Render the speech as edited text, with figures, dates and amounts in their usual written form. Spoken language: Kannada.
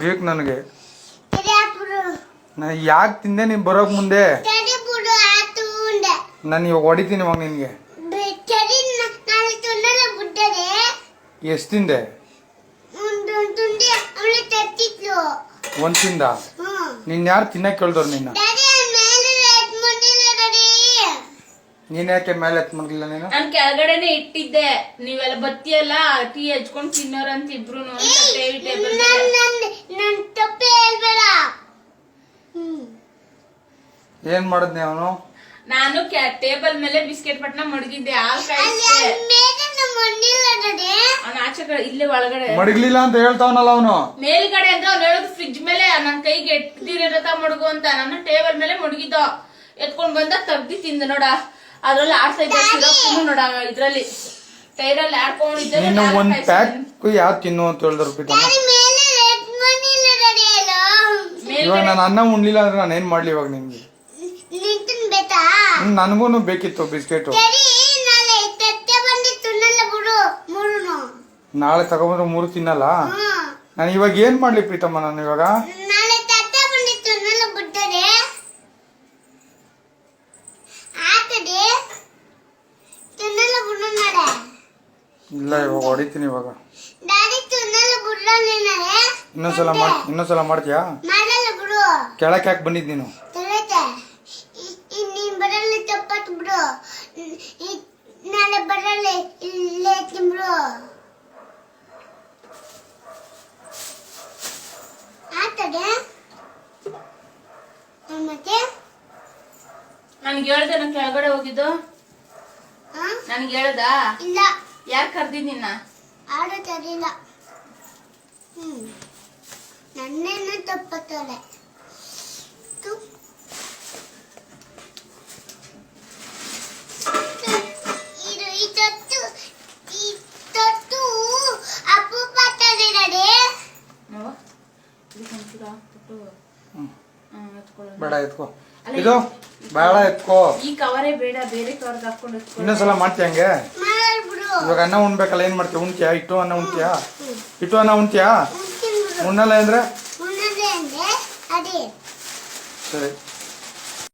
ಬೇಕು ನನಗೆ. ಯಾಕೆ ತಿಂದೆ ನೀನ್ ಬರೋಕ್ ಮುಂದೆ? ನಾನು ಇವಾಗ ಹೊಡಿತೀನಿ ಮಗ ನಿನ್ಗೆ. ಎಷ್ಟು ತಿಂದೆ? ಒಂದ್ ತಿಂದ? ನಿನ್ ಯಾರು ತಿನ್ನಕ್ ಕೇಳ್ದವ್ರು ನಿನ್ನ? ನೀನ್ ಯಾಕೆ ಮೇಲೆ ಎತ್ ಮಾಡ್ಲಿಲ್ಲ ನೀನು? ನಾನ್ ಕೆಳಗಡೆನೆ ಇಟ್ಟಿದ್ದೆ, ನೀವೆಲ್ಲ ಬತ್ತಿಯಲ್ಲ ಟೀ ಹಚ್ಕೊಂಡ್ ತಿನ್ನೋರಂತ ಇಬ್ರು. ಏನ್ ಮಾಡದ್ನಿ ಅವನು? ನಾನು ಟೇಬಲ್ ಮೇಲೆ ಬಿಸ್ಕೆಟ್ ಪಟ್ನ ಮಡಗಿದ್ದೆ, ಹಾಲ್ ಕಾಯಿಸ್ದೆ. ಅವ್ನ ಆಚೆ ಕಡೆ ಇಲ್ಲೇ ಒಳಗಡೆ ಮಡಗ್ಲಿಲ್ಲ ಅಂತ ಹೇಳ್ತಾವನಲ್ಲ ಅವನು. ಮೇಲ್ಗಡೆ ಅಂದ್ರೆ ಅವ್ನು ಹೇಳೋದು ಫ್ರಿಡ್ಜ್ ಮೇಲೆ ನನ್ ಕೈಗೆ ಎಟ್ಟಿದಿರತ ಮಡಗು ಅಂತ. ನಾನು ಟೇಬಲ್ ಮೇಲೆ ಮಡಗಿದ್ದ, ಎತ್ಕೊಂಡ್ ಬಂದ ತಗ್ದಿ ತಿಂದ ನೋಡ. ಅದ್ರಲ್ಲಿ ಆಡ್ತಾ ಇದ್ದ ಸಿರಪ್ ನೋಡ, ಇದ್ರಲ್ಲಿ ಟೈರಲ್ಲಿ ಆಡ್ಕೊಂಡಿದ್ದೆ. ಒಂದ್ ಪ್ಯಾಕ್ ಯಾರು ತಿನ್ನು ಅಂತ ಹೇಳಿದ್ರು ಪ್ರೀತಮ್ಮ. ಇವಾಗ ನಾನು ಅನ್ನ ಉಣ್ಲಿಲ್ಲ ಅಂದ್ರೆ ನಾನು ಏನ್ ಮಾಡ್ಲಿ ಇವಾಗ ನಿನ್ಗೆ? ನನ್ಗೂನು ಬೇಕಿತ್ತು ಬಿಸ್ಕೆಟ್. ನಾಳೆ ತಗೊಂಡ್ರೆ 3 ತಿನ್ನಲ್ಲ. ನಾನು ಇವಾಗ ಏನ್ ಮಾಡ್ಲಿ ಪ್ರೀತಮ್ಮ? ನಾನು ಇವಾಗ ಇಲ್ಲ, ಇವಾಗ ಹೊಡಿತೀನಿ. ಇವಾಗ ಇನ್ನೊಂದ್ಸಲ ಮಾಡ್ತೀಯಾ? ಕೆಳಕ್ಕೆ ಯಾಕೆ ಬಂದಿದ್ ನೀನು? ನನ್ಗೆ ಹೇಳ್ದೆ ನನ್ ಕೆಳಗಡೆ ಹೋಗಿದ್ದು? ನನ್ಗೆ ಹೇಳ್ದ? ಇಲ್ಲ. ಯಾರು ಕರ್ದಿದ್ ನಿನ್ನ? ಆಡೋದಿಲ್ಲ. ನನ್ನೇನು ತಪ್ಪತ್ತಲೆ. ಬೇಡ ಎತ್ಕೋ, ಇದು ಬೇಡ ಎತ್ಕೋ. ಈ ಕವರೇ ಬೇಡ, ಬೇರೆ ಕವರ್ ಹಾಕೊಂಡು ಇನ್ನೊಂದ್ಸಲ ಮಾಡ್ತೀಯ ಹಂಗೆ? ಇವಾಗ ಅನ್ನ ಉಣ್ಬೇಕಲ್ಲ, ಏನ್ ಮಾಡ್ತೀಯ? ಉಣ್ತೀಯಾ? ಇಟ್ಟು ಅನ್ನ ಉಣ್ತೀಯಾ? ಇಟ್ಟು ಅನ್ನ ಉಣ್ತೀಯಾ? ಉಣ್ಣಲ್ಲ ಅಂದ್ರೆ ಸರಿ.